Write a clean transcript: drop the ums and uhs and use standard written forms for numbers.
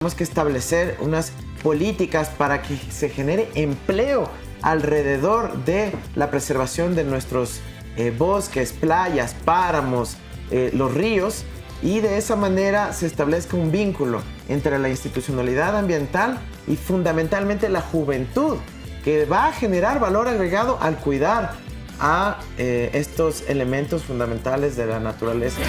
Tenemos que establecer unas políticas para que se genere empleo alrededor de la preservación de nuestros bosques, playas, páramos, los ríos, y de esa manera se establezca un vínculo entre la institucionalidad ambiental y fundamentalmente la juventud, que va a generar valor agregado al cuidar a estos elementos fundamentales de la naturaleza.